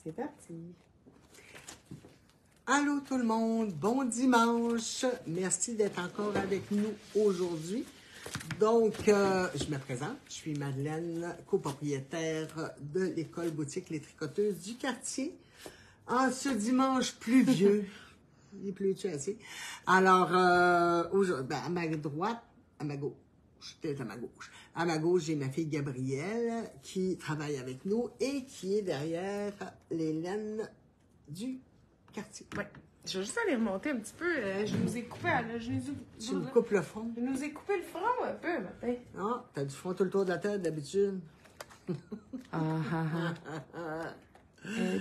C'est parti. Allô tout le monde, bon dimanche. Merci d'être encore avec nous aujourd'hui. Donc, je me présente, je suis Madeleine, copropriétaire de l'école boutique Les Tricoteuses du quartier. En ce dimanche pluvieux, il pleut-tu assez? Alors, aujourd'hui, à ma droite, à ma gauche, peut-être à ma gauche. À ma gauche, j'ai ma fille Gabrielle qui travaille avec nous et qui est derrière les laines du quartier. Ouais. Je vais juste aller remonter un petit peu. Je nous ai coupé à la genou. Tu me coupes le front? Je nous ai coupé le front un peu matin. Ah, t'as du front tout le tour de la tête d'habitude.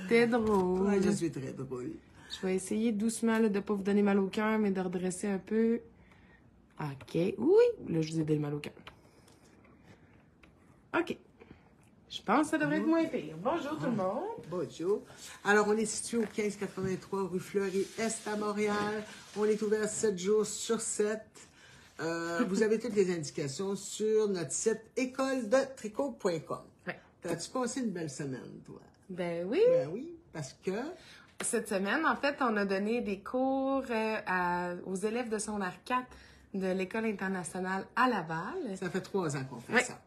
T'es drôle. Ouais, je suis très drôle. Je vais essayer doucement là, de ne pas vous donner mal au cœur, mais de redresser un peu. OK. Oui, là, je vous ai donné mal au cœur. OK. Je pense que ça devrait être moins pire. Bonjour tout le monde. Bonjour. Alors, on est situé au 1583 rue Fleury-Est à Montréal. On est ouvert 7 jours sur 7. Vous avez toutes les indications sur notre site écoledetricot.com. Ouais. As-tu passé une belle semaine, toi? Ben oui. Ben oui, parce que... Cette semaine, en fait, on a donné des cours aux élèves de secondaire 4 de l'École internationale à Laval. Ça fait 3 ans qu'on fait Ouais. ça.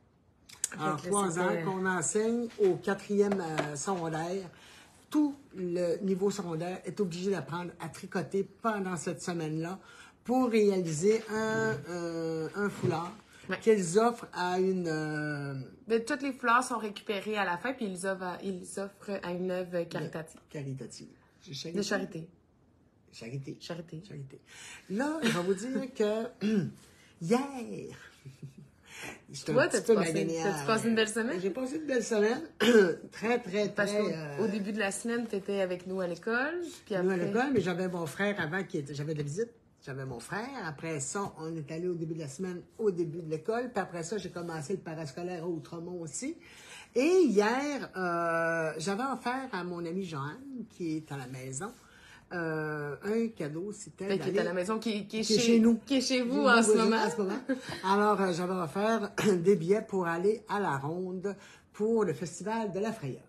Alors, 3 ans qu'on enseigne au 4e secondaire. Tout le niveau secondaire est obligé d'apprendre à tricoter pendant cette semaine-là pour réaliser un foulard qu'ils offrent à une... Toutes les fleurs sont récupérées à la fin, puis ils offrent à une œuvre caritative. Caritative. De charité. Charité. Charité. Charité. Là, je vais vous dire que hier... Toi, t'as-tu passé une belle semaine? J'ai passé une belle semaine. Très, très, Parce très... qu'au début de la semaine, tu étais avec nous à l'école. Puis Nous à après... l'école, mais j'avais mon frère avant j'avais de la visite. J'avais mon frère. Après ça, on est allé au début de la semaine, au début de l'école. Puis après ça, j'ai commencé le parascolaire à Outremont aussi. Et hier, j'avais offert à mon amie Joanne, qui est à la maison, un cadeau, c'était qui est à la maison, qui est chez nous. Qui est chez vous en ce moment. Alors, j'avais offert des billets pour aller à la Ronde pour le festival de la Frayeur.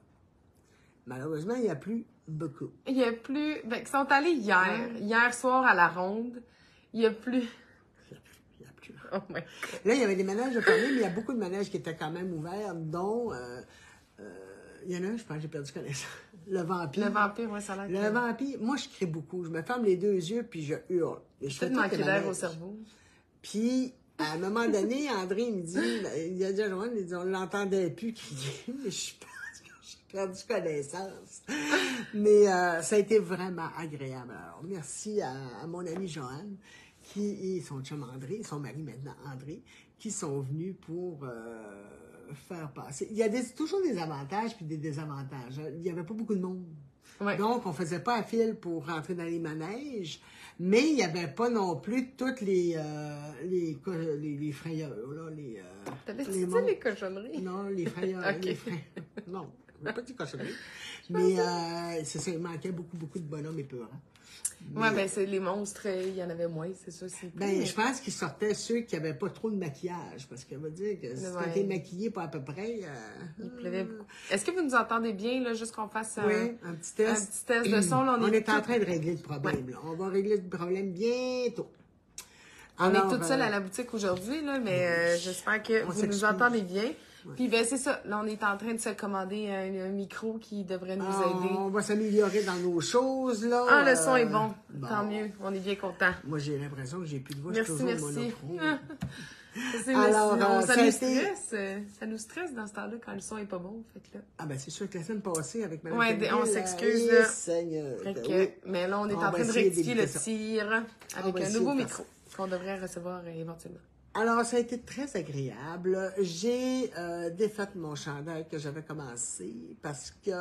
Malheureusement, il n'y a plus beaucoup. Il n'y a plus... Ben, ils sont allés hier soir à la Ronde. Il n'y a plus... Il n'y a plus. Oh my God. Là, il y avait des manèges de fermés, mais il y a beaucoup de manèges qui étaient quand même ouverts, dont... il y en a un, je pense que j'ai perdu connaissance. Le vampire. Le vampire, oui, ça a l'air. Le vampire, moi, je crie beaucoup. Je me ferme les 2 yeux, puis je hurle. Peut-être manquer d'air au cerveau. Puis, à un moment donné, André, il me dit, il a dit à Joanne, il dit, on ne l'entendait plus crier, mais je pense que j'ai perdu connaissance. Mais ça a été vraiment agréable. Alors, merci à mon ami Joanne, qui et son chum André, son mari maintenant André, qui sont venus pour faire passer. Il y a toujours des avantages puis des désavantages. Il n'y avait pas beaucoup de monde. Ouais. Donc, on faisait pas à fil pour rentrer dans les manèges, mais il n'y avait pas non plus toutes les frayeurs, là, T'avais-tu dit les cochonneries? Non, les frayeurs, Okay. Non, je n'ai pas dit cochonneries. Mais c'est ça, il manquait beaucoup de bonhommes épeurants. Ouais, ben c'est les monstres, il y en avait moins, c'est ça. Ben, je pense qu'ils sortaient ceux qui n'avaient pas trop de maquillage, parce qu'on va dire que si t'étais maquillé pas à peu près... Il pleuvait beaucoup. Est-ce que vous nous entendez bien, là, juste qu'on fasse un petit test. Un petit test de son. Là, on est en train de régler le problème. Là. On va régler le problème bientôt. Alors, on est toute seule à la boutique aujourd'hui, là, mais j'espère que vous nous entendez bien. Puis ben c'est ça, là on est en train de se commander un micro qui devrait nous aider. On va s'améliorer dans nos choses, là. Ah, le son est bon. Tant mieux, on est bien content. Moi, j'ai l'impression que j'ai plus de voix, merci, je suis toujours monochrome. Alors, ça nous stresse. Ça nous stresse dans ce temps-là quand le son est pas bon, fait que là. Ah ben c'est sûr que la semaine passée avec Mme Ouais, on s'excuse, là. Seigneur. Mais là, on est en train de rectifier le tir avec un nouveau micro qu'on devrait recevoir éventuellement. Alors, ça a été très agréable. J'ai défait mon chandail que j'avais commencé parce qu'il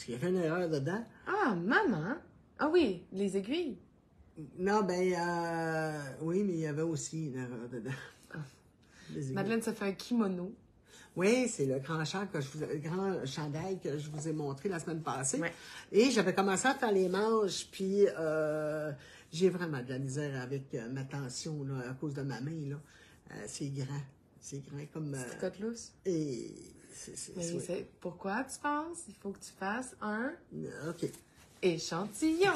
y avait une erreur dedans. Ah, maman! Ah oui, les aiguilles. Non, oui, mais il y avait aussi une erreur dedans. Ah. Madeleine, ça fait un kimono. Oui, c'est le grand chandail que je vous ai montré la semaine passée. Ouais. Et j'avais commencé à faire les manches, puis j'ai vraiment de la misère avec ma tension là, à cause de ma main. Là. C'est grand. C'est grand comme... Tricote lousse. Et Pourquoi tu penses? Il faut que tu fasses un... OK. Échantillon!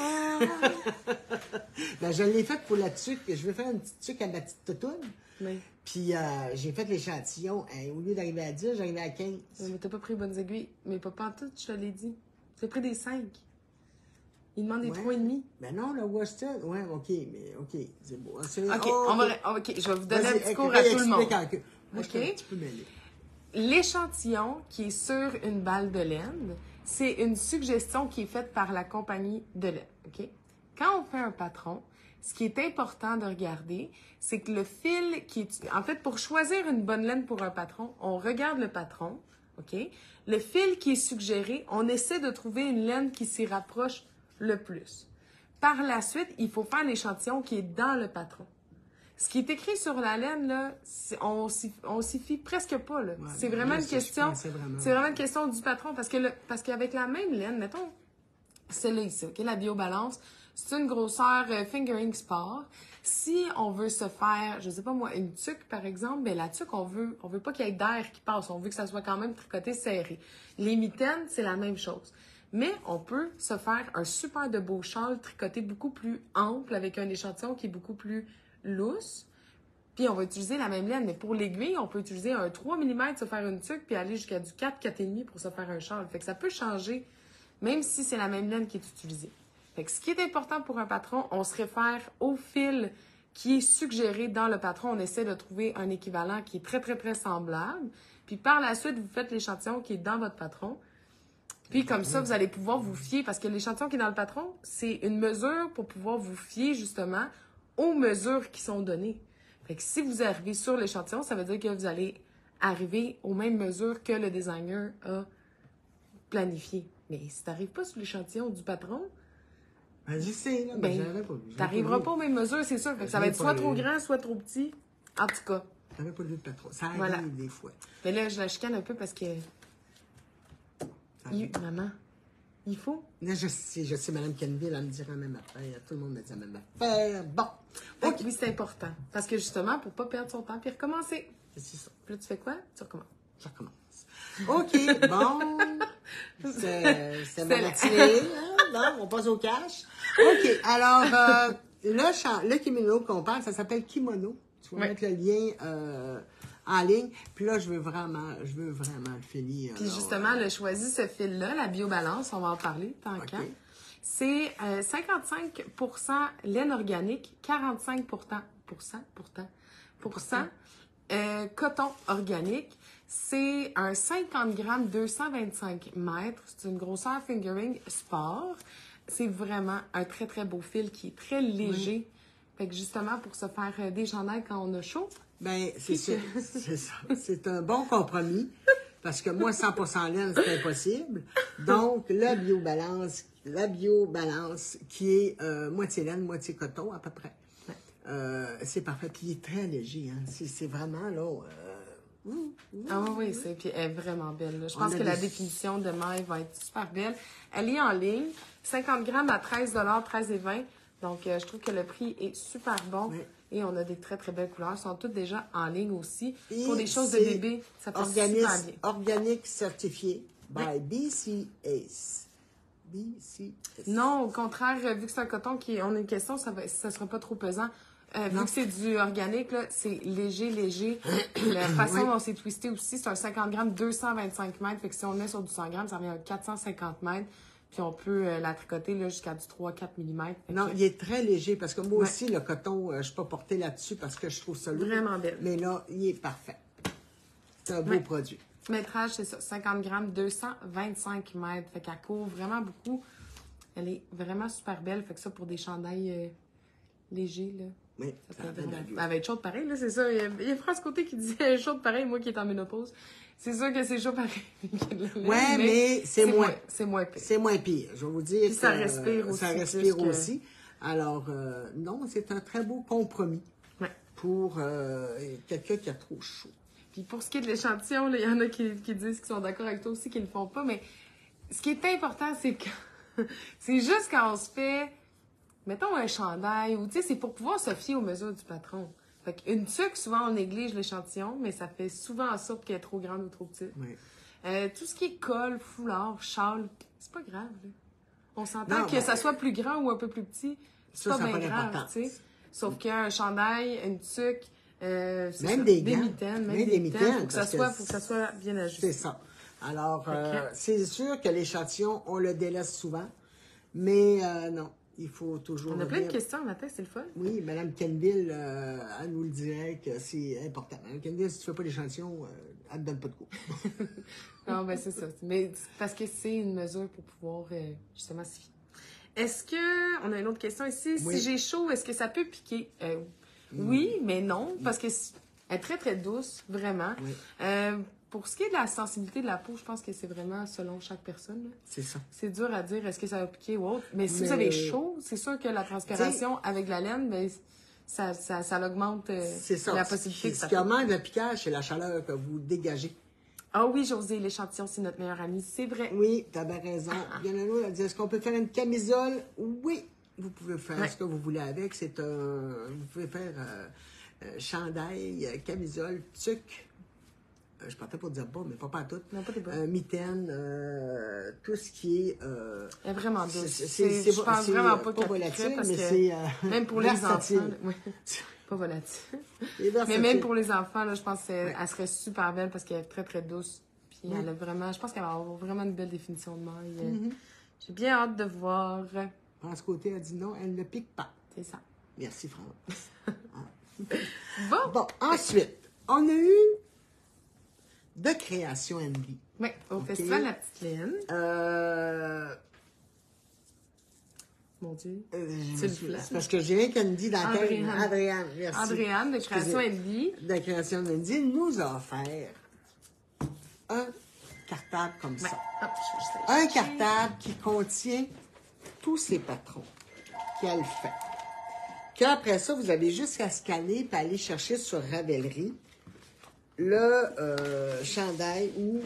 Ben, je l'ai fait pour la tuque. Je vais faire une petite tuque à ma petite toutoune. Oui. Puis j'ai fait l'échantillon. Au lieu d'arriver à 10, j'arrivais à 15. Mais t'as pas pris les bonnes aiguilles. Mais pas pantoute, je te l'ai dit. T'as pris des 5. Il demande des 3,5. Ben non, le Weston. Ouais, OK, mais OK. C'est beau. OK, je vais vous donner un petit cours à tout le monde. Moi, je suis un petit peu mêlée. L'échantillon qui est sur une balle de laine, c'est une suggestion qui est faite par la compagnie de laine. OK? Quand on fait un patron, ce qui est important de regarder, c'est que le fil qui est... En fait, pour choisir une bonne laine pour un patron, on regarde le patron, OK? Le fil qui est suggéré, on essaie de trouver une laine qui s'y rapproche le plus. Par la suite, il faut faire l'échantillon qui est dans le patron. Ce qui est écrit sur la laine, là, on s'y fie presque pas, là. Ouais, c'est vraiment une question. C'est vraiment une question du patron. Parce qu'avec la même laine, mettons, celle-là ici, OK, la BioBalance, c'est une grosseur Fingering Sport. Si on veut se faire, je sais pas moi, une tuque, par exemple, ben la tuque, on veut pas qu'il y ait d'air qui passe. On veut que ça soit quand même tricoté serré. Les mitaines, c'est la même chose. Mais on peut se faire un super de beau châle tricoté beaucoup plus ample avec un échantillon qui est beaucoup plus lousse. Puis on va utiliser la même laine. Mais pour l'aiguille, on peut utiliser un 3 mm se faire une tuque puis aller jusqu'à du 4, 4,5 pour se faire un châle. Fait que ça peut changer, même si c'est la même laine qui est utilisée. Fait que ce qui est important pour un patron, on se réfère au fil qui est suggéré dans le patron. On essaie de trouver un équivalent qui est très, très, très semblable. Puis par la suite, vous faites l'échantillon qui est dans votre patron. Puis comme ça, vous allez pouvoir vous fier, parce que l'échantillon qui est dans le patron, c'est une mesure pour pouvoir vous fier justement aux mesures qui sont données. Fait que si vous arrivez sur l'échantillon, ça veut dire que vous allez arriver aux mêmes mesures que le designer a planifié. Mais si tu n'arrives pas sur l'échantillon du patron, ben, je sais, là, tu n'arriveras pas aux mêmes mesures, c'est sûr. Fait que ça va être soit trop grand, soit trop petit. En tout cas. Tu n'avais pas lu le patron. Ça arrive des fois. Mais là, je la chicane un peu parce que... Maman, il faut. Là, je sais, Mme Kenville, elle me dira la même affaire. Tout le monde me dit la même affaire. Bon. Okay. Oui, c'est important. Parce que justement, pour ne pas perdre son temps, puis recommencer. C'est ça. Puis là, tu fais quoi? Tu recommences. Je recommence. OK, bon. C'est ma matinée. Hein? Bon, on passe au cash. OK, alors, le kimono qu'on parle, ça s'appelle kimono. Tu vas mettre le lien en ligne. Puis là, je veux vraiment le filer. Puis justement, le choisi ce fil-là, la BioBalance, on va en parler tant qu'à. C'est 55% laine organique, 45% coton organique. C'est un 50 grammes, 225 mètres. C'est une grosseur Fingering Sport. C'est vraiment un très, très beau fil qui est très léger. Fait que justement, pour se faire des chandails quand on a chaud. Ben, c'est ça. C'est ça. C'est un bon compromis. Parce que moi, 100% laine, c'est impossible. Donc, la BioBalance qui est moitié laine, moitié coton, à peu près. C'est parfait. Puis, il est très léger. Hein. C'est vraiment, là... oui, puis elle est vraiment belle. Là. Je pense que la définition de maille va être super belle. Elle est en ligne. 50 grammes à 13 13,20 Donc, je trouve que le prix est super bon. Oui. Et on a des très, très belles couleurs. Elles sont toutes déjà en ligne aussi. Et pour des choses de bébé, ça passe super bien. Organique certifié by BCAce. BCAce. Non, au contraire, vu que c'est un coton on a une question, ça sera pas trop pesant. Vu que c'est du organique, là, c'est léger. La façon dont c'est twisté aussi, c'est un 50 grammes, 225 mètres. Fait que si on est sur du 100 grammes, ça revient à 450 mètres. Puis on peut la tricoter là, jusqu'à du 3-4 mm. Non, il est très léger parce que moi aussi, le coton, je ne suis pas portée là-dessus parce que je trouve ça lourd. Vraiment belle. Mais là, il est parfait. C'est un beau produit. Métrage, c'est ça. 50 grammes, 225 mètres. Fait qu'elle court vraiment beaucoup. Elle est vraiment super belle. Fait que ça, pour des chandails légers, là. Oui, elle va être chaude pareil, là, c'est ça. Il y a France Côté qui dit chaude pareil, moi qui est en ménopause. C'est sûr que c'est chaud pareil. Mais c'est moins. C'est moins pire. C'est moins pire, je vais vous dire. Puis ça respire aussi. Ça respire aussi. Alors, non, c'est un très beau compromis pour quelqu'un qui a trop chaud. Puis pour ce qui est de l'échantillon, il y en a qui disent qu'ils sont d'accord avec toi aussi, qu'ils ne le font pas. Mais ce qui est important, c'est que c'est juste quand on se fait... Mettons un chandail, ou tu sais, c'est pour pouvoir se fier aux mesures du patron. Fait qu'une tuque, souvent, on néglige l'échantillon, mais ça fait souvent en sorte qu'elle est trop grande ou trop petite. Oui. Tout ce qui est col, foulard, châle, c'est pas grave. Là. On s'entend Non, que ben, ça soit plus grand ou un peu plus petit, c'est pas ça bien n'a pas grave, d'importance. tu sais. Sauf qu'un chandail, une tuque, c'est Même ça, des des gants. mitaines, Même des mitaines, faut que ça parce que soit, faut que ça soit bien ajusté. C'est ça. Alors, Ok. c'est sûr que l'échantillon, on le délaisse souvent, mais non, il faut toujours On a plein de revenir. questions le matin, c'est le fun. Oui, Mme Kenville, elle nous le dirait que c'est important. Mme Kenville, si tu ne fais pas l'échantillon, elle ne te donne pas de coup. Non, ben c'est ça. Mais c'est parce que c'est une mesure pour pouvoir justement s'y fier. Est-ce que, on a une autre question ici, Oui. si j'ai chaud, est-ce que ça peut piquer? Oui, mais non, parce que elle est très très douce, vraiment. Oui. Pour ce qui est de la sensibilité de la peau, je pense que c'est vraiment selon chaque personne. Là. C'est ça. C'est dur à dire est-ce que ça va piquer ou autre. Mais si Mais- vous avez chaud, c'est sûr que la transpiration avec de la laine, ben, ça augmente C'est ça. la possibilité que Ce ça qui pique. augmente le piquage, c'est la chaleur que vous dégagez. Ah oui, José, l'échantillon, c'est notre meilleur ami. C'est vrai. Oui, tu as bien raison. Bien elle a dit, est-ce qu'on peut faire une camisole? Oui, vous pouvez faire Ouais. ce que vous voulez avec. Vous pouvez faire chandail, camisole, tuque. Je partais pour dire bas, mais pas tout. Non, pas des bas. Mitaine, tout ce qui est... Elle est vraiment douce. c'est Je pense vraiment pas qu'elle volatile, piquerait parce mais que c'est même pour les versatile. enfants, là, oui, pas volatile. C'est versatile. Mais même pour les enfants, là, je pense qu'elle serait super belle parce qu'elle est très très douce. Puis elle a vraiment, je pense qu'elle va avoir vraiment une belle définition de maille. J'ai bien hâte de voir. À ce côté, elle dit non, elle ne pique pas. C'est ça. Merci, France. Bon. Bon, ensuite, on a eu de création Andy. Oui, au festival La Petite Laine. Mon Dieu. C'est parce que j'ai rien qu'Andy dans la tête. Andréane. Adrienne, merci. Andréane de Création Andy. De création d'Andy nous a offert un cartable comme ça. Hop, je vais Un juste aller cartable qui contient tous ses patrons qu'elle fait. Qu'après ça, vous avez juste à scanner et aller chercher sur Ravelry le chandail ou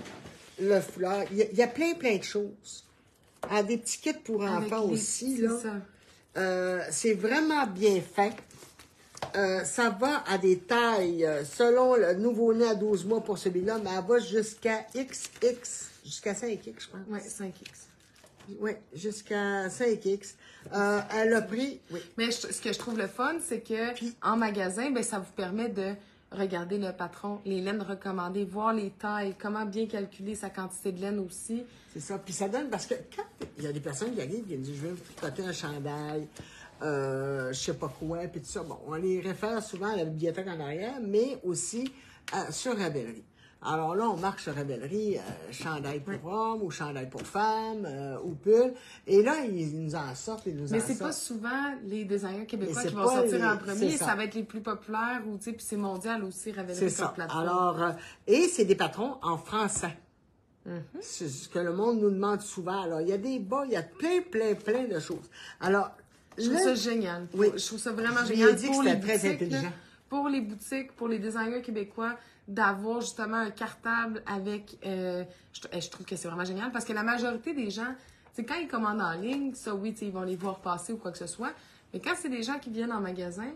le foulard. Il y a plein de choses. Ah, des petits kits pour avec enfants les aussi. petits, Là. c'est ça. C'est vraiment bien fait. Ça va à des tailles, selon le nouveau-né à 12 mois pour celui-là, mais elle va jusqu'à XX, jusqu'à 5X, je pense. Oui, 5X. Oui, jusqu'à 5X. Elle a pris... Oui. Mais ce que je trouve le fun, c'est que en magasin, ben, ça vous permet de regarder le patron, les laines recommandées, voir les tailles, comment bien calculer sa quantité de laine aussi. C'est ça. Puis ça donne... Parce que quand il y a des personnes qui arrivent et disent « Je veux tricoter un chandail, je sais pas quoi, puis tout ça. » Bon, on les réfère souvent à la bibliothèque en arrière, mais aussi sur Ravelry. Alors là, on marque sur Ravelry chandail pour homme ou chandail pour femme ou pull. Et là, ils nous en sortent, Mais c'est pas souvent les designers québécois Mais qui c'est vont pas sortir les- en premier. c'est ça. Ça va être les plus populaires ou, tu sais, puis c'est mondial aussi, Ravelry C'est comme ça. plateforme. Alors, et c'est des patrons en français. C'est ce que le monde nous demande souvent. Alors, il y a des bas, il y a plein de choses. Alors, Je trouve ça génial. Oui. Je trouve ça vraiment Je lui ai génial dit que pour c'était les très boutiques, intelligent. là, pour les boutiques, pour les designers québécois, d'avoir justement un cartable avec... je trouve que c'est vraiment génial parce que la majorité des gens, c'est quand ils commandent en ligne, ça oui, tu sais, ils vont les voir passer ou quoi que ce soit, mais quand c'est des gens qui viennent en magasin,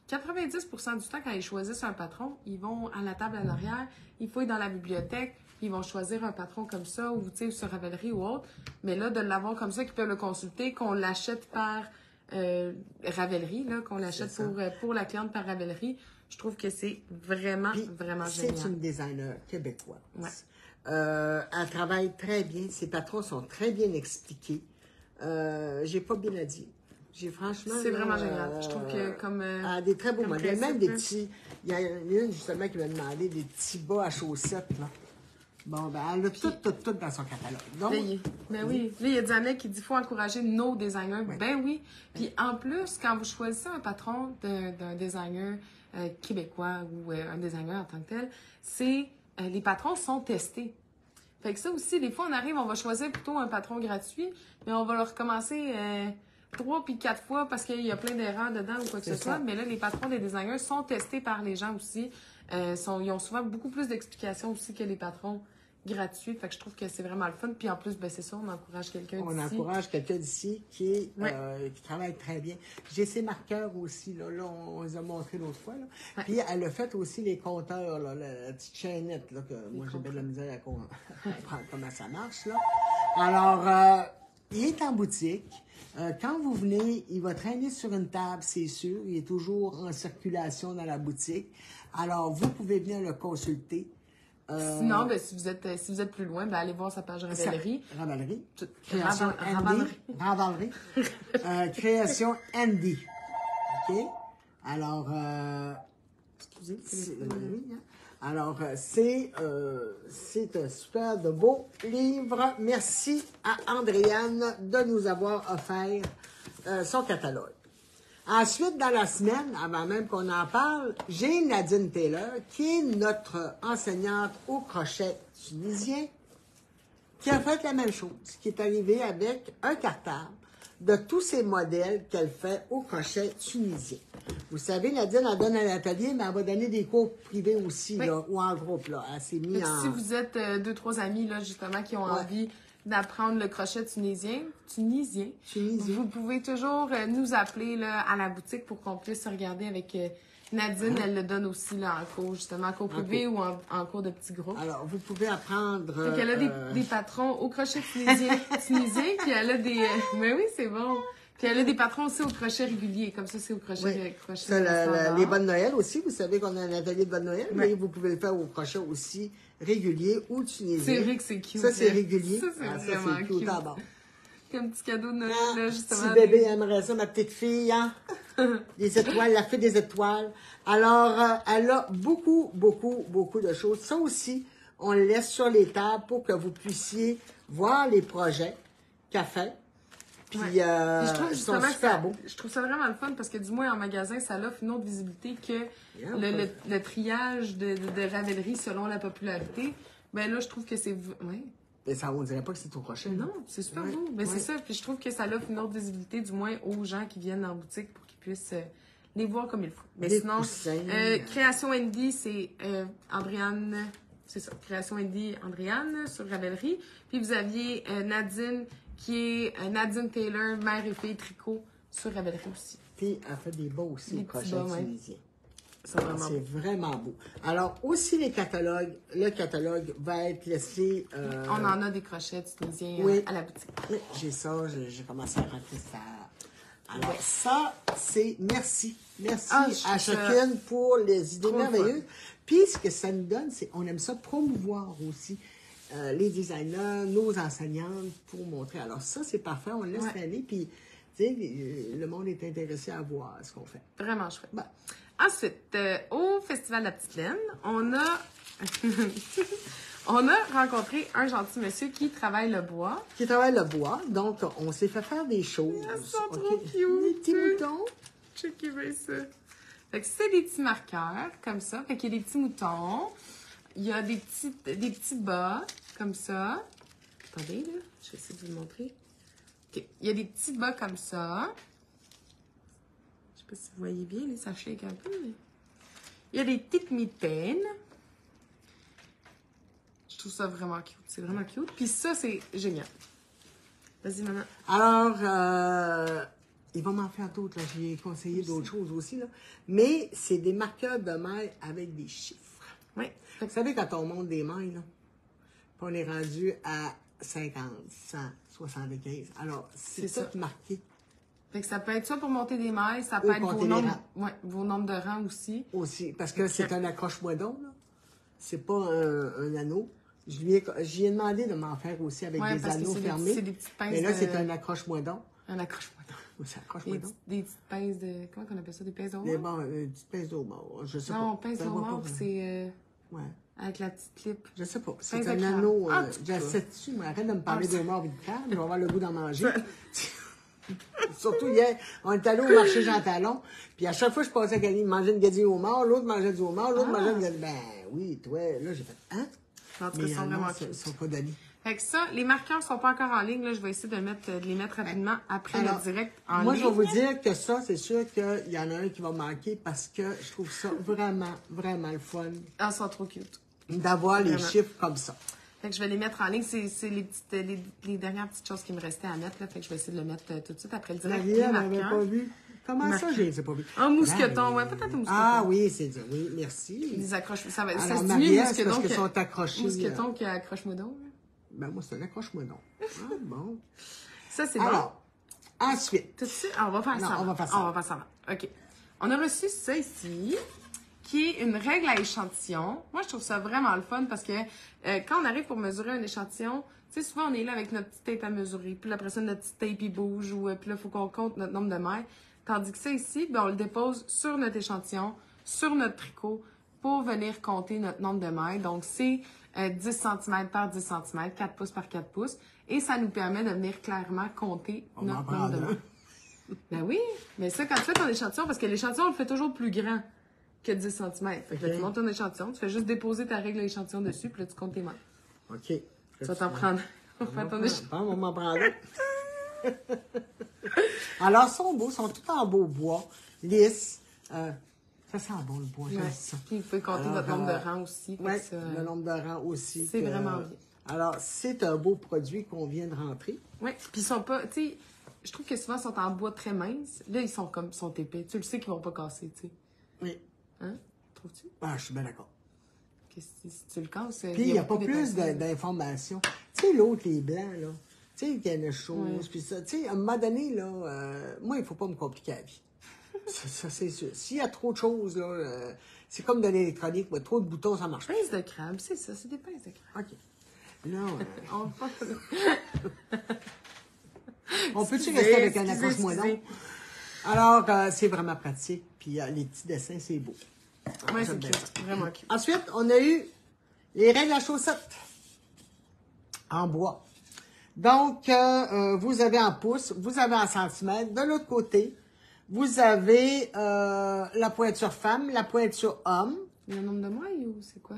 90% du temps, quand ils choisissent un patron, ils vont à la table en arrière, ils fouillent dans la bibliothèque, ils vont choisir un patron comme ça, ou tu sais, sur Ravelry ou autre. Mais là, de l'avoir comme ça, qu'ils peuvent le consulter, qu'on l'achète par Ravelry, là, qu'on l'achète C'est ça. pour la cliente par Ravelry, je trouve que c'est vraiment, Puis, vraiment c'est génial. une designer québécoise. Ouais. Elle travaille très bien. Ses patrons sont très bien expliqués. J'ai pas bien à dire. J'ai franchement... C'est là, vraiment génial. Je trouve que comme... elle a des très beaux comme modèles. principe, Même des là. petits... Il y a une, justement, qui m'a demandé des petits bas à chaussettes, là. Bon, ben, elle a tout dans son catalogue. Donc, Ben oui. Là, il y a Diane qui dit qu'il faut encourager nos designers. Ben oui. Puis en plus, quand vous choisissez un patron d'un designer québécois ou un designer en tant que tel, c'est les patrons sont testés. Fait que ça aussi, des fois, on arrive, on va choisir plutôt un patron gratuit, mais on va le recommencer 3 puis 4 fois parce qu'il y a plein d'erreurs dedans ou quoi que ce C'est soit. ça. Mais là, les patrons des designers sont testés par les gens aussi. Ils ont souvent beaucoup plus d'explications aussi que les patrons gratuit. Fait que je trouve que c'est vraiment le fun. Puis en plus, ben c'est ça, on encourage quelqu'un On d'ici. encourage quelqu'un d'ici qui travaille très bien. J'ai ses marqueurs aussi, là, on les a montrés l'autre fois. Là. Ouais. Puis elle a fait aussi les compteurs, là, la petite chaînette, là, que moi j'ai bien de la misère à comprendre comment ça marche. Là. Alors, il est en boutique. Quand vous venez, il va traîner sur une table, c'est sûr. Il est toujours en circulation dans la boutique. Alors, vous pouvez venir le consulter. Sinon, ben, si vous êtes plus loin, ben, allez voir sa page Ravellerie. Ravellerie. Création Andy. Ravellerie. Création Andy. OK? Alors, Excusez, oui, hein? Alors, c'est un super de beau livre. Merci à Andréane de nous avoir offert son catalogue. Ensuite, dans la semaine, avant même qu'on en parle, j'ai Nadine Taylor, qui est notre enseignante au crochet tunisien, qui a fait la même chose, qui est arrivée avec un cartable de tous ces modèles qu'elle fait au crochet tunisien. Vous savez, Nadine, elle donne un atelier, mais elle va donner des cours privés aussi, oui. là, ou en groupe. Là. Elle s'est mis en... Si vous êtes 2-3 amis, là, justement, qui ont envie d'apprendre le crochet tunisien, vous pouvez toujours nous appeler là, à la boutique pour qu'on puisse regarder avec Nadine. Elle le donne aussi là, en cours, justement, en cours privé ou en cours de petits groupes. Alors, vous pouvez apprendre... Donc, elle a des patrons au crochet tunisien, puis elle a des... mais oui, c'est bon. Puis elle a des patrons aussi au crochet régulier, comme ça, c'est au crochet... les bonnes Noël aussi, vous savez qu'on a un atelier de bonnes Noël, mais vous pouvez le faire au crochet aussi régulier ou tunisien. C'est vrai que c'est cute. Ça, c'est régulier. Ça, c'est vraiment cute. Bon. Un petit cadeau de Noël, là, justement. Petit bébé aimerait ça, ma petite fille, hein? Les étoiles, la fée des étoiles. Alors, elle a beaucoup de choses. Ça aussi, on le laisse sur les tables pour que vous puissiez voir les projets qu'elle fait. Puis, je trouve ils sont super beaux. Je trouve ça vraiment le fun parce que du moins en magasin, ça offre une autre visibilité que le triage de Ravellerie selon la popularité. Ben là, je trouve que c'est... Ouais. Mais ça, on dirait pas que c'est au crochet. Non, c'est super beau. Ben c'est ça. Puis je trouve que ça offre une autre visibilité, du moins aux gens qui viennent en boutique pour qu'ils puissent les voir comme il faut. Mais sinon, Création Andy, c'est Andréane... C'est ça, Création Andy, Andréane sur Ravellerie. Puis vous aviez Nadine, qui est Nadine Taylor, mère et fille tricot sur Ravellerie aussi. Puis elle fait des bas aussi au crochet tunisien. C'est vraiment beau. Alors, aussi les catalogues, le catalogue va être laissé... On en a des crochets tunisiens à la boutique. Oui, j'ai ça, j'ai commencé à rentrer ça. Alors, ça, c'est merci. Merci à chacune pour les idées merveilleuses. Puis, ce que ça nous donne, c'est on aime ça promouvoir aussi les designers, nos enseignantes pour montrer. Alors, ça, c'est parfait. On laisse aller. Puis, tu sais, le monde est intéressé à voir ce qu'on fait. Vraiment chouette. Bon. Ensuite, au Festival de la Petite Laine, on a rencontré un gentil monsieur qui travaille le bois. Donc, on s'est fait faire des choses. Ils sont trop cute. Des petits moutons. Checkez bien ça. Fait que c'est des petits marqueurs, comme ça. Fait qu'il y a des petits moutons. Il y a des petits bas, comme ça. Attendez, là. Je vais essayer de vous le montrer. OK. Il y a des petits bas comme ça. Je sais pas si vous voyez bien, là, ça shake un peu. Mais... Il y a des petites mitaines. Je trouve ça vraiment cute. C'est vraiment cute. Puis ça, c'est génial. Vas-y, maman. Alors, il va m'en faire d'autres. J'ai conseillé d'autres choses aussi. Là. Mais c'est des marqueurs de mailles avec des chiffres. Oui. Vous savez, quand on monte des mailles, là, on est rendu à 50, 100, 75. Alors, c'est tout marqué. Fait que ça peut être ça pour monter des mailles, ça peut être vos nombres de rangs aussi. Aussi, parce que c'est un accroche-moidon, là. C'est pas un anneau. J'y ai demandé de m'en faire aussi avec des anneaux fermés. C'est des petites pinces. Mais là, c'est un accroche-moidon. Un accroche-moidon. C'est accroche-moidon. Des petites pinces de... Comment on appelle ça? Des pinces au mort? Bon, des petites pinces au mort. Je sais pas. Non, pinces au mort, c'est... Ouais. Avec la petite clip. Je sais pas. C'est un anneau. J'essaie dessus, mais arrête de me parler de mort et de crâne. Je vais avoir le goût d'en manger. Surtout hier, on est allé au marché Jean Talon, puis à chaque fois que je passais à gagner, manger une gadille au mort, l'autre mangeait du homard, l'autre mangeait une gadille. Ben oui, toi, là, j'ai fait, hein? En tout cas, ils sont vraiment ils sont pas donnés. Fait que ça, les marqueurs sont pas encore en ligne. Là, je vais essayer de les mettre rapidement après le direct en ligne. Moi, je vais vous dire que ça, c'est sûr qu'il y en a un qui va manquer parce que je trouve ça vraiment, vraiment le fun. Ah, ils sont trop cute. D'avoir les chiffres comme ça. Fait que je vais les mettre en ligne. C'est les dernières petites choses qui me restaient à mettre. Là. Fait que je vais essayer de le mettre tout de suite après le direct. Marie, elle n'avait pas vu. Comment ça, je ne les ai pas vus? Un mousqueton, ouais, peut-être un mousqueton. Ah oui, c'est ça. Oui, merci. Ils accrochent. Ça va. Alors, Ça se Marie, diminue, c'est parce qu'ils sont accrochés. Mousqueton qui accroche-moi donc. Ben, moi, c'est un accroche-moi donc. Ah, bon. Ça, c'est Alors, ensuite. Tout de suite, on va faire ça. On va faire ça. On va faire ça. OK. On a reçu ça ici, qui est une règle à échantillon. Moi, je trouve ça vraiment le fun parce que quand on arrive pour mesurer un échantillon, tu sais, souvent, on est là avec notre petite tape à mesurer. Puis après ça, notre petite tape, il bouge. Puis là, il faut qu'on compte notre nombre de mètres. Tandis que ça ici, ben, on le dépose sur notre échantillon, sur notre tricot, pour venir compter notre nombre de mètres. Donc, c'est 10 cm par 10 cm, 4 pouces par 4 pouces. Et ça nous permet de venir clairement compter notre nombre de mètres. Ben oui, mais ça, quand tu fais ton échantillon, parce que l'échantillon, on le fait toujours plus grand que 10 cm. Fait que là, tu montes ton échantillon, tu fais juste déposer ta règle à échantillon dessus, puis là, tu comptes tes mètres. OK. Tu vas t'en prendre. On va faire ton échantillon. On va m'en prendre. Alors, ils sont beaux, ils sont tout en beau bois, lisses. Ça sent bon le bois, j'aime ça. Puis vous pouvez compter votre nombre de rangs aussi. Oui, le nombre de rangs aussi. C'est vraiment bien. Alors, c'est un beau produit qu'on vient de rentrer. Oui, puis ils sont pas, tu sais, je trouve que souvent ils sont en bois très mince. Là, ils sont épais. Tu le sais qu'ils vont pas casser, tu sais. Oui. Hein? Trouves-tu? Ah, je suis bien d'accord. Que si tu le casses, puis il n'y a pas plus d'informations. Tu sais, l'autre, les blancs, là. Tu sais, il y a une chose, puis ça. Tu sais, à un moment donné, là, moi, il ne faut pas me compliquer la vie. Ça, c'est sûr. S'il y a trop de choses, là, c'est comme de l'électronique, trop de boutons, ça marche pas. Pince de crabe, c'est ça, c'est des pinces de crabe. OK. Non. On On peut-tu rester avec un accroche-moi donc? Alors, c'est vraiment pratique, puis les petits dessins, c'est beau. Oui, c'est cute, vraiment cute. Ensuite, on a eu les règles à chaussettes en bois. Donc, vous avez en pouces, vous avez en centimètres. De l'autre côté, vous avez la pointure femme, la pointure homme. Le nombre de mailles ou c'est quoi?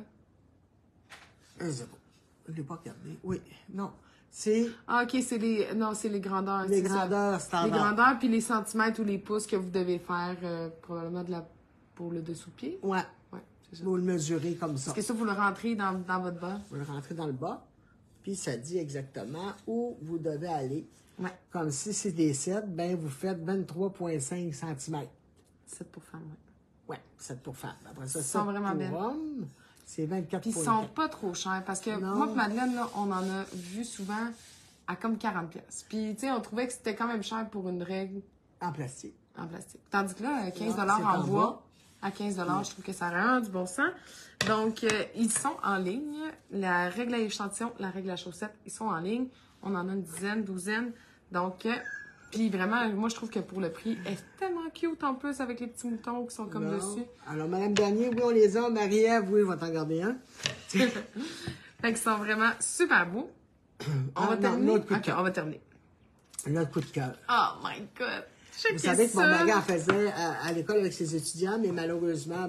Je ne l'ai pas regardé. Oui, non. C'est... Ah, OK, c'est les... Non, c'est les grandeurs. Les grandeurs standards. Les grandeurs, puis les centimètres ou les pouces que vous devez faire probablement pour le dessous-pied. Ouais. Ouais, c'est ça. Vous le mesurez comme ça. Parce que ça, vous le rentrez dans votre bas. Vous le rentrez dans le bas, puis ça dit exactement où vous devez aller. Ouais. Comme si c'est des 7, ben vous faites 23,5 cm. 7 pour femme, oui. Oui, 7 pour femme. Après ça, Ils sont vraiment pour homme, c'est 24,4. Puis ils sont pas trop chers parce que moi et Madeleine, là, on en a vu souvent à comme 40$. Puis, tu sais, on trouvait que c'était quand même cher pour une règle en plastique. En plastique. Tandis que là, 15$ c'est en bois, à 15$, je trouve que ça rend du bon sens. Donc, ils sont en ligne. La règle à échantillon, la règle à chaussettes, ils sont en ligne. On en a une dizaine, douzaine. Donc, puis vraiment, moi, je trouve que pour le prix, elle est tellement cute en plus avec les petits moutons qui sont comme dessus. Alors, Madame Bernier, oui, on les a. Marie-Ève, oui, je vais t'en garder un. Fait qu'ils sont vraiment super beaux. On va terminer. OK, on va terminer. Notre coup de cœur. Oh my God! Vous savez que mon mari en faisait à l'école avec ses étudiants, mais malheureusement,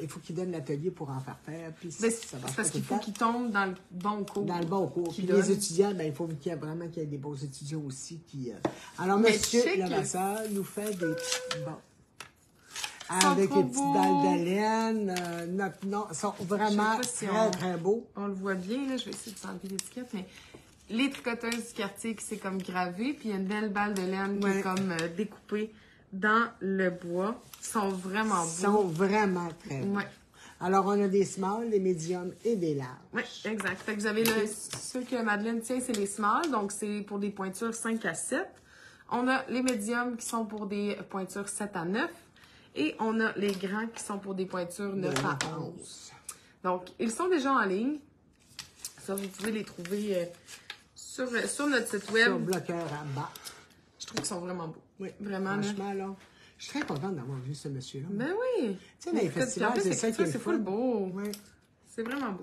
il faut qu'il donne l'atelier pour en faire faire. Puis c'est parce qu'il faut qu'il tombe dans le bon cours. Dans le bon cours. Puis les étudiants, il faut qu'il y ait vraiment qu'il y ait des bons étudiants aussi. Qui, Alors, monsieur Levasseur nous fait des petits bons. Avec les petites dalles de laine. Ils sont vraiment très beaux. On le voit bien, là. Je vais essayer de s'enlever l'étiquette, mais... Les tricoteuses du quartier qui c'est comme gravé, puis il y a une belle balle de laine qui est comme découpée dans le bois. Ils sont vraiment beaux. Ils sont vraiment très beaux. Ouais. Alors, on a des smalls, des médiums et des larges. Oui, exact. Fait que vous avez ceux que Madeleine tient, c'est les smalls, donc c'est pour des pointures 5 à 7. On a les médiums qui sont pour des pointures 7 à 9. Et on a les grands qui sont pour des pointures 9 à 11. Donc, ils sont déjà en ligne. Ça, vous pouvez les trouver... Sur notre site web. Sur bloqueur à bas. Je trouve qu'ils sont vraiment beaux. Oui, vraiment. Franchement, là, je suis très contente d'avoir vu ce monsieur-là. Ben oui. Tu sais, dans les festivals, c'est ça qui est full beau. Oui. C'est vraiment beau.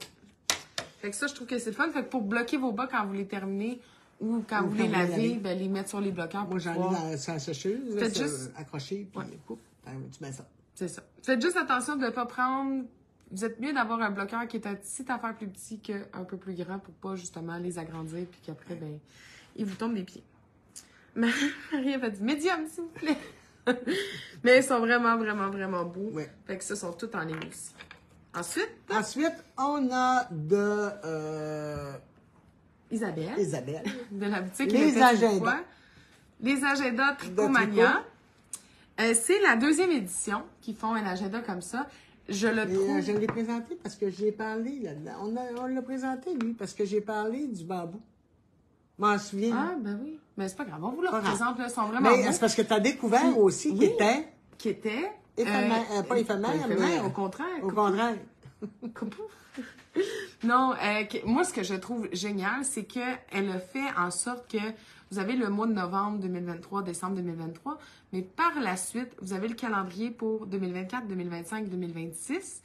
Fait que ça, je trouve que c'est le fun. Fait que pour bloquer vos bas quand vous les terminez ou quand vous les lavez, ben, les mettre sur les bloqueurs. Moi, j'en ai dans sa sécheuse, Faites juste... accroché, puis tu mets ça. C'est ça. Faites juste attention de ne pas prendre... Vous êtes mieux d'avoir un bloqueur qui est une petite affaire plus petit qu'un peu plus grand pour pas justement les agrandir puis qu'après, ben, ils vous tombent des pieds. Marie a dit médium, s'il vous plaît. Mais ils sont vraiment, vraiment, vraiment beaux. Ouais. Fait que ça, sont tous en ligne aussi. Ensuite, on a Isabelle, de la boutique les agendas. Les agendas Tricomania. C'est la 2e édition qu'ils font un agenda comme ça. Je le trouve... je l'ai présenté parce que j'ai parlé là-dedans. On l'a présenté, lui, parce que j'ai parlé du bambou. M'en souviens. Ah, ben oui. Mais c'est pas grave. On vous le représente, là. Ils sont vraiment Mais c'est parce que tu as découvert aussi oui, qui était... éphémère. Pas éphémère, mais... Au contraire. Au contraire. Non, moi, ce que je trouve génial, c'est qu'elle a fait en sorte que vous avez le mois de novembre 2023, décembre 2023, mais par la suite, vous avez le calendrier pour 2024, 2025, 2026,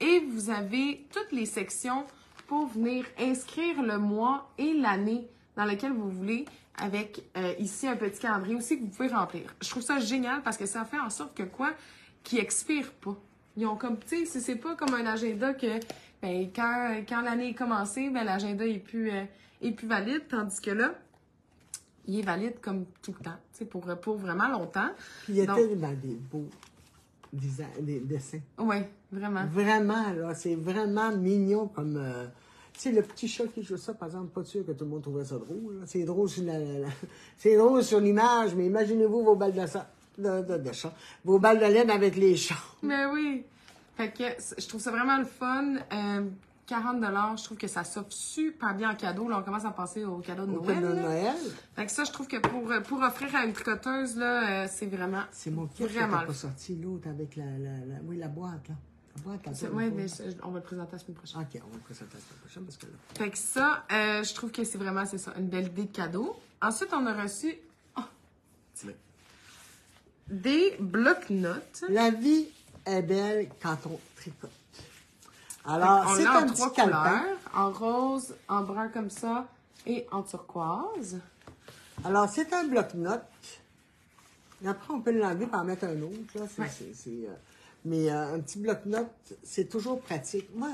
et vous avez toutes les sections pour venir inscrire le mois et l'année dans lequel vous voulez, avec ici un petit calendrier aussi que vous pouvez remplir. Je trouve ça génial parce que ça fait en sorte que qui expire pas. Ils ont comme, tu sais, c'est pas comme un agenda que, ben, quand l'année est commencée, ben, l'agenda est plus valide, tandis que là, il est valide comme tout le temps, tu sais, pour vraiment longtemps. Puis il y a tellement des beaux des dessins. Oui, vraiment. Vraiment, là, c'est vraiment mignon comme... tu sais, le petit chat qui joue ça, par exemple, pas sûr que tout le monde trouverait ça drôle. C'est drôle sur c'est drôle sur l'image, mais imaginez-vous vos balles de chat. Vos balles de laine avec les chats. Mais oui. Fait que je trouve ça vraiment le fun. 40 $, je trouve que ça s'offre super bien en cadeau. Là, on commence à passer au cadeau de Noël. Cadeau de Noël. Fait que ça, je trouve que pour offrir à une tricoteuse, là, c'est vraiment. C'est mon kit qui n'a pas sorti, l'autre avec la boîte, là. La boîte, oui, mais on va le présenter la semaine prochaine. OK, on va le présenter la semaine prochaine parce que là. Fait que ça, je trouve que c'est ça, une belle idée de cadeau. Ensuite, on a reçu des blocs-notes. La vie est belle quand on tricote. Alors, c'est un petit calepin. En rose, en brun comme ça et en turquoise. Alors, c'est un bloc-notes. Après, on peut l'enlever et en mettre un autre. Là. Mais un petit bloc-notes, c'est toujours pratique. Moi,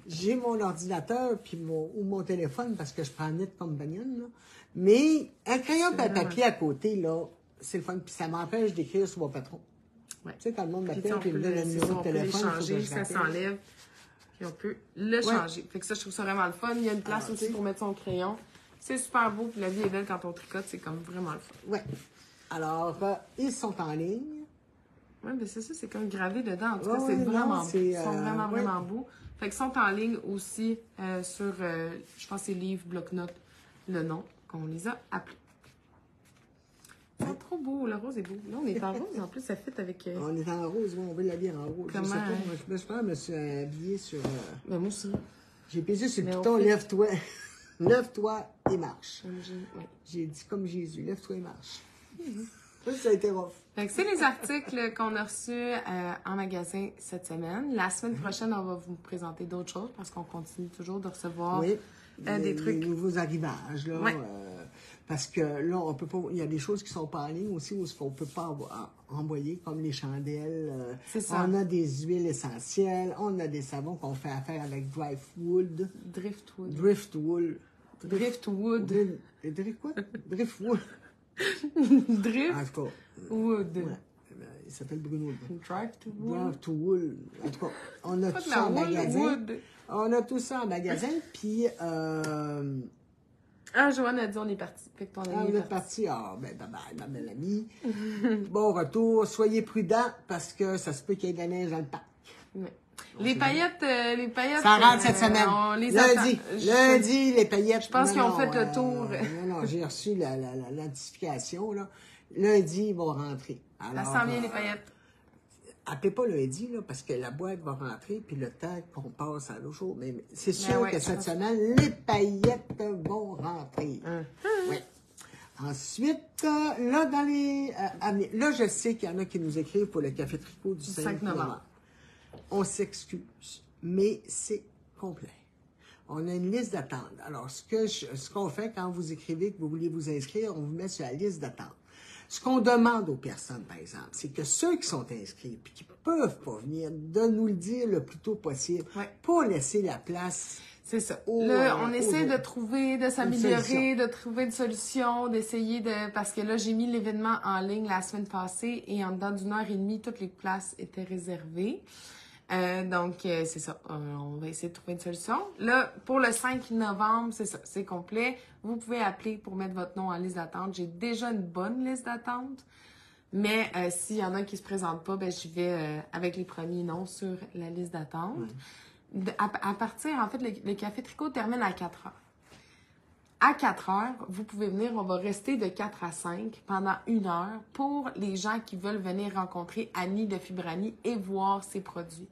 j'ai mon ordinateur puis mon téléphone parce que je prends net compagnon. Mais un crayon de papier à côté, là, c'est le fun. Puis ça m'empêche d'écrire sur mon patron. Ouais. Tu sais, quand le monde m'appelle et me donne le numéro de téléphone, ça s'enlève. Puis on peut le changer. Fait que ça, je trouve ça vraiment le fun. Il y a une place aussi pour mettre son crayon. C'est super beau. Puis la vie est belle quand on tricote. C'est comme vraiment le fun. Oui. Alors, ils sont en ligne. Oui, mais c'est ça. C'est comme gravé dedans. En tout cas, c'est vraiment beau. Ils sont vraiment beaux. Fait qu'ils sont en ligne aussi sur, je pense, c'est Livre, Bloc-Notes, le nom qu'on les a appelés. C'est trop beau, le rose est beau. Là, on est en rose, en plus, ça fit avec... On est en rose, on veut l'habiller en rose. Comment? Je sais pas, je me suis habillée sur... Ben, moi aussi. J'ai pesé sur le piton, lève-toi. Lève-toi et marche. Oui. J'ai dit comme Jésus, lève-toi et marche. Ça a été rough. Fait que c'est les articles qu'on a reçus en magasin cette semaine. La semaine prochaine, on va vous présenter d'autres choses parce qu'on continue toujours de recevoir des trucs. Les nouveaux arrivages, là. Ouais. Parce que là, on peut pas. Il y a des choses qui sont pas en ligne aussi où on peut pas envoyer, comme les chandelles. C'est ça. On a des huiles essentielles, on a des savons qu'on fait affaire avec Driftwood. Driftwood. Driftwood. Drift quoi? Driftwood. En tout cas. Wood. Ouais. Il s'appelle Bruno. Driftwood. En tout cas, on a tout ça en magasin. On a tout ça en magasin, puis... Joanne a dit on est parti. Fait que ton ami vous êtes parti. Bye bye, ma belle amie. Bon retour. Soyez prudents parce que ça se peut qu'il y ait de la neige dans le parc. Oui. Les paillettes... Ça rentre cette semaine. Lundi, les paillettes. Je pense qu'ils ont fait le tour. Non, j'ai reçu la notification, là. Lundi, ils vont rentrer. Alors, ça sent bien, les paillettes. Appelez pas lundi, là, parce que la boîte va rentrer, puis le temps qu'on passe à l'autre jour. Mais c'est sûr que cette semaine, les paillettes vont rentrer. Oui. Ensuite, là, dans les... là, je sais qu'il y en a qui nous écrivent pour le Café Tricot du 5 novembre. On s'excuse, mais c'est complet. On a une liste d'attente. Alors, ce qu'on fait quand vous écrivez que vous voulez vous inscrire, on vous met sur la liste d'attente. Ce qu'on demande aux personnes, par exemple, c'est que ceux qui sont inscrits et qui ne peuvent pas venir, de nous le dire le plus tôt possible pour laisser la place. C'est ça. Là, on essaie de trouver, de s'améliorer, de trouver une solution, d'essayer de... Parce que là, j'ai mis l'événement en ligne la semaine passée et en dedans d'1 heure et demie, toutes les places étaient réservées. C'est ça. On va essayer de trouver une solution. Là, pour le 5 novembre, c'est ça. C'est complet. Vous pouvez appeler pour mettre votre nom en liste d'attente. J'ai déjà une bonne liste d'attente. Mais s'il y en a qui ne se présentent pas, ben je vais avec les premiers noms sur la liste d'attente. À partir, en fait, le café tricot termine à 4 heures. À 4 heures, vous pouvez venir, on va rester de 4 à 5 pendant 1 heure pour les gens qui veulent venir rencontrer Annie de Fibrani et voir ses produits.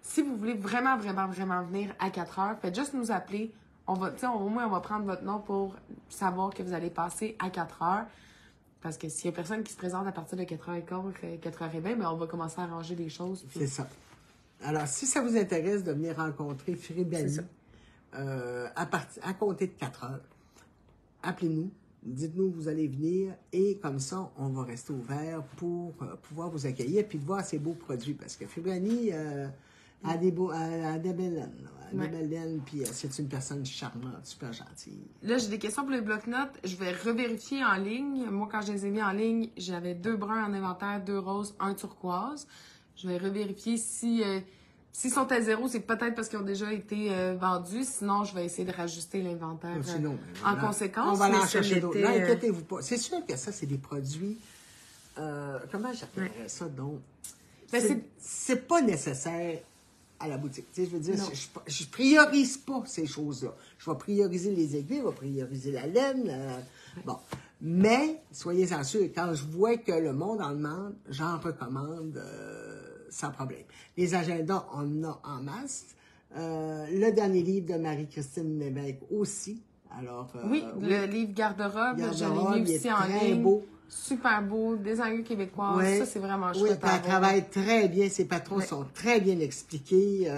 Si vous voulez vraiment venir à 4 heures, faites juste nous appeler. Au moins, on va prendre votre nom pour savoir que vous allez passer à 4 heures. Parce que s'il y a personne qui se présente à partir de 4h15, 4h20, ben on va commencer à arranger les choses. Puis... C'est ça. Alors, si ça vous intéresse de venir rencontrer Fibrani, à compter de 4 heures, appelez-nous, dites-nous que vous allez venir et comme ça, on va rester ouvert pour pouvoir vous accueillir et voir ces beaux produits. Parce que Fibrani a des belles laines, puis c'est une personne charmante, super gentille. Là, j'ai des questions pour les blocs-notes. Je vais revérifier en ligne. Moi, quand je les ai mis en ligne, j'avais 2 bruns en inventaire, 2 roses, 1 turquoise. Je vais revérifier s'ils sont à 0, c'est peut-être parce qu'ils ont déjà été vendus. Sinon, je vais essayer de rajuster l'inventaire en conséquence. On va en chercher d'autres. Non, inquiétez-vous pas. C'est sûr que ça, c'est des produits... comment j'appellerais ça, donc? C'est pas nécessaire à la boutique. Tu sais, je veux dire, je priorise pas ces choses-là. Je vais prioriser les aiguilles, je vais prioriser la laine. Bon. Mais, soyez assurés, quand je vois que le monde en demande, j'en recommande sans problème. Les agendas, on en a en masse. Le dernier livre de Marie-Christine Lévesque aussi. Alors, le livre Garde-robe, je l'ai mis aussi en ligne. Beau. Super beau, des anguilles québécoises, ça c'est vraiment chouette. Oui, elle travaille très bien, ses patrons sont très bien expliqués.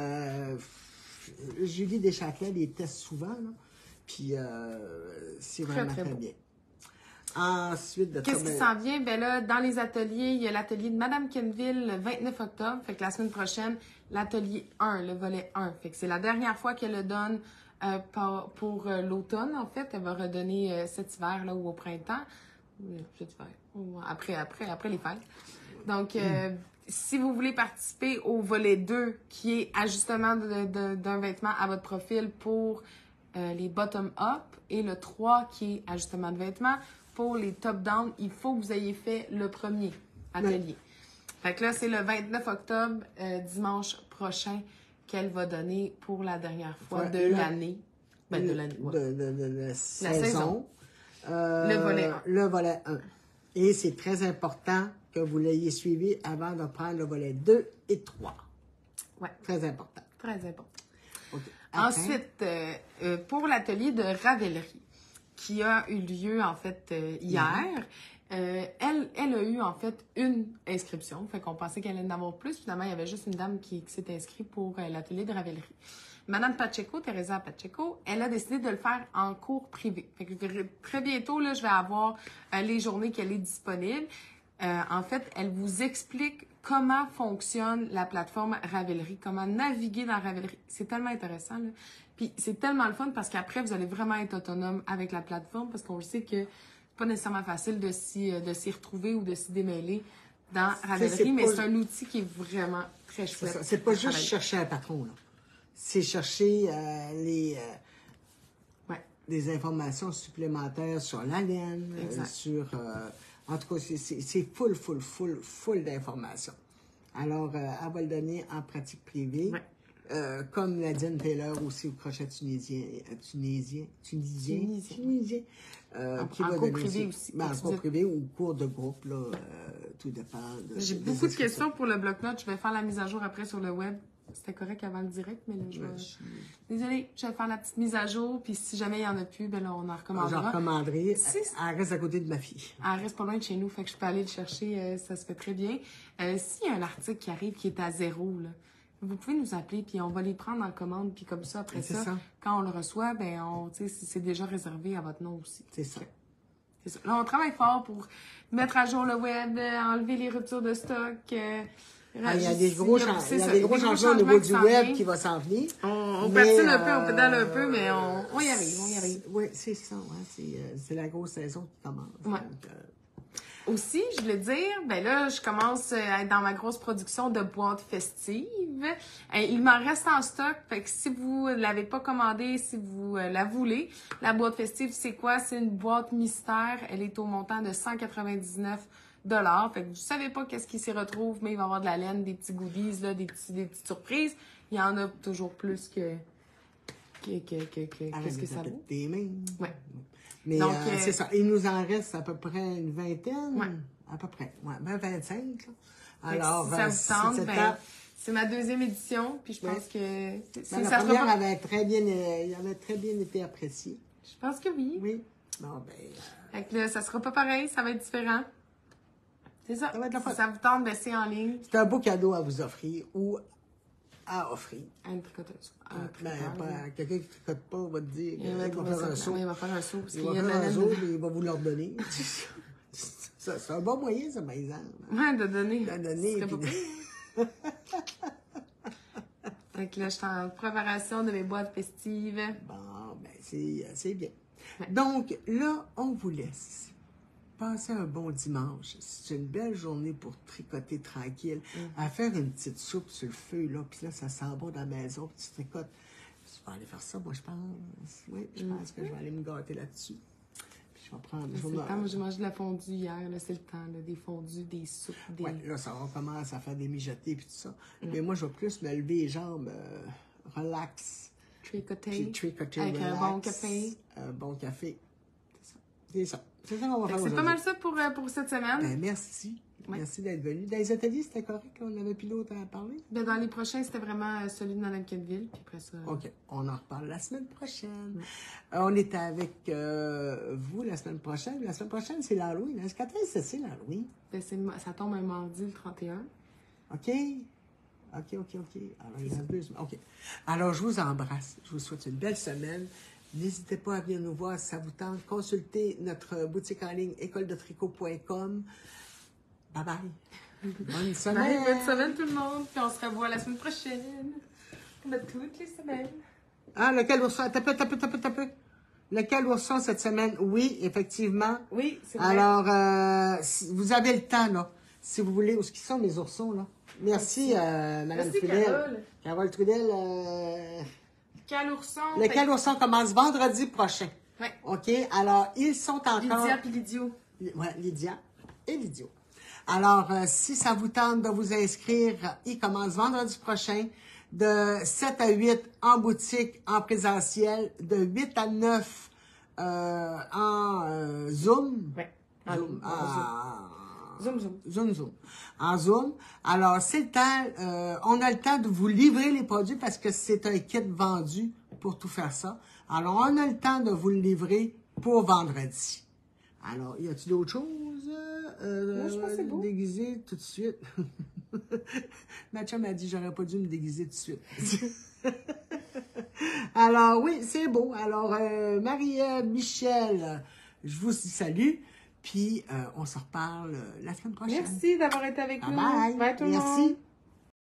Julie Deschâtelet les teste souvent, là. Puis c'est vraiment très bien. Ensuite, qu'est-ce qui s'en vient? Ben là, dans les ateliers, il y a l'atelier de Madame Kenville le 29 octobre. Fait que la semaine prochaine, l'atelier 1, le volet 1. Fait que c'est la dernière fois qu'elle le donne pour l'automne, en fait. Elle va redonner cet hiver là, ou au printemps. Cet hiver. Après les fêtes. Donc, si vous voulez participer au volet 2, qui est ajustement d'un vêtement à votre profil pour les bottom-up, et le 3, qui est ajustement de vêtements, pour les top-down, il faut que vous ayez fait le premier atelier. Fait que là, c'est le 29 octobre, dimanche prochain, qu'elle va donner pour la dernière fois de l'année. Ben, de l'année, de la saison. Le volet 1. Le volet 1. Et c'est très important que vous l'ayez suivi avant de prendre le volet 2 et 3. Oui. Très important. Très important. Okay. Ensuite, pour l'atelier de Ravellerie, qui a eu lieu, en fait, hier, elle a eu, en fait, une inscription. Fait qu'on pensait qu'elle allait en avoir plus. Finalement, il y avait juste une dame qui s'est inscrite pour l'atelier de Ravellerie. Madame Pacheco, Teresa Pacheco, elle a décidé de le faire en cours privé. Fait que très bientôt, là, je vais avoir les journées qu'elle est disponible. En fait, elle vous explique comment fonctionne la plateforme Ravellerie, comment naviguer dans Ravellerie. C'est tellement intéressant, là. Puis c'est tellement le fun parce qu'après, vous allez vraiment être autonome avec la plateforme parce qu'on le sait que c'est pas nécessairement facile de s'y retrouver ou de s'y démêler dans Ravellerie, mais c'est un outil qui est vraiment très chouette. C'est pas juste chercher un patron, là. C'est chercher des informations supplémentaires sur la laine, sur... en tout cas, c'est full d'informations. Alors, elle va le donner en pratique privée, comme Nadine Taylor aussi au crochet tunisien, qui va donner privé aussi. En cours privé ou cours de groupe, là, tout dépend. J'ai beaucoup de questions pour le bloc-notes. Je vais faire la mise à jour après sur le web. C'était correct avant le direct, mais là, désolée, je vais faire la petite mise à jour, puis si jamais il n'y en a plus, ben là, on en recommandera. J'en recommanderai. Elle reste à côté de ma fille. Elle reste pas loin de chez nous, fait que je peux aller le chercher, ça se fait très bien. S'il y a un article qui arrive qui est à 0, là, vous pouvez nous appeler, puis on va les prendre en commande, puis comme ça, après ça, quand on le reçoit, ben c'est déjà réservé à votre nom aussi. C'est ça. C'est ça. Là, on travaille fort pour mettre à jour le web, enlever les ruptures de stock, il y a des gros changements au niveau du web qui va s'en venir. On patine un peu, on pédale un peu, mais on y arrive. Oui, c'est ça. Ouais, c'est la grosse saison qui commence. Ouais. Aussi, je voulais dire, ben là, je commence à être dans ma grosse production de boîtes festives. Il m'en reste en stock, fait que si vous l'avez pas commandée, si vous la voulez, la boîte festive, c'est quoi? C'est une boîte mystère. Elle est au montant de 199 $. Fait que vous savez pas qu'est-ce qui s'y retrouve, mais il va y avoir de la laine, des petits goodies, là, des petites surprises. Il y en a toujours plus que qu'est-ce que ça vaut? Des mains. Ouais. Mais donc, c'est ça. Il nous en reste à peu près une vingtaine. Ouais. À peu près. Ouais, ben 25. Là. Alors, si ça vous tente, ben, c'est ma deuxième édition, puis je pense que... Ben, la première avait très bien été appréciée. Je pense que oui. Oui. Bon, ben... Fait que là, ça sera pas pareil, ça va être différent. C'est ça. Ça va être la si ça vous tente, ben c'est en ligne. C'est un beau cadeau à vous offrir ou à offrir. À une tricoteuse. Quelqu'un qui ne tricote pas va te dire il va faire un saut. Il va faire un saut. Il va faire un saut, mais il va vous l'ordonner. C'est un bon moyen, ça, par exemple. Ouais, de donner. De donner. Fait que là, je suis en préparation de mes boîtes festives. Bon, ben, c'est bien. Ouais. Donc, là, on vous laisse. Passez un bon dimanche. C'est une belle journée pour tricoter tranquille. À faire une petite soupe sur le feu, là, puis là, ça sent bon dans la maison, puis tu tricotes. Je vais aller faire ça, moi, je pense. Oui, je pense que je vais aller me gâter là-dessus. Puis je vais prendre... C'est le temps, moi, j'ai mangé de la fondue hier, là, c'est le temps, là, des fondues, des soupes, des... Oui, là, ça recommence à faire des mijotés, puis tout ça. Mais moi, je vais plus me lever les jambes, relax. Tricoter. Tricoter, avec relax. un bon café. Un bon café. C'est ça. C'est ça qu'on va faire. C'est pas mal ça pour cette semaine. Ben, merci. Ouais. Merci d'être venu. Dans les ateliers, c'était correct? On n'avait plus d'autres à parler? Ben, dans les prochains, c'était vraiment celui de Mme Quenneville. Puis après ça... OK. On en reparle la semaine prochaine. On est avec vous la semaine prochaine. La semaine prochaine, c'est l'Halloween. Quand est-ce que c'est l'Halloween? Ben, ça tombe un mardi, le 31. OK. Alors, il reste 2 semaines. OK. Alors, je vous embrasse. Je vous souhaite une belle semaine. N'hésitez pas à venir nous voir si ça vous tente. Consultez notre boutique en ligne écoledetricot.com. Bye bye. Bonne semaine. Bonne semaine tout le monde. Puis on se revoit la semaine prochaine. Comme à toutes les semaines. Ah, lequel ourson? T'as peu. Lequel ourson cette semaine? Oui, effectivement. Oui, c'est vrai. Alors, vous avez le temps, là. Si vous voulez. Où sont mes oursons, là? Merci, Mme Trudel. Carole Trudel. Quel ourson? Lequel ourson commence vendredi prochain. Oui. OK? Alors, ils sont encore... Lydia puis Lydio. Oui, Lydia et Lydio. Alors, si ça vous tente de vous inscrire, ils commencent vendredi prochain de 7 à 8 en boutique, en présentiel, de 8 à 9 en Zoom. Oui. Zoom. En Zoom. Alors, c'est le temps, on a le temps de vous livrer les produits parce que c'est un kit vendu pour tout faire ça. Alors, on a le temps de vous le livrer pour vendredi. Alors, y a-t-il d'autres choses? Moi, je pense que c'est beau. Déguiser tout de suite. Ma chum m'a dit, j'aurais pas dû me déguiser tout de suite. Alors, oui, c'est beau. Alors, Marie-Ève, Michel, je vous salut. Puis, on se reparle la semaine prochaine. Merci d'avoir été avec nous. Bye. Bye tout le monde. Merci.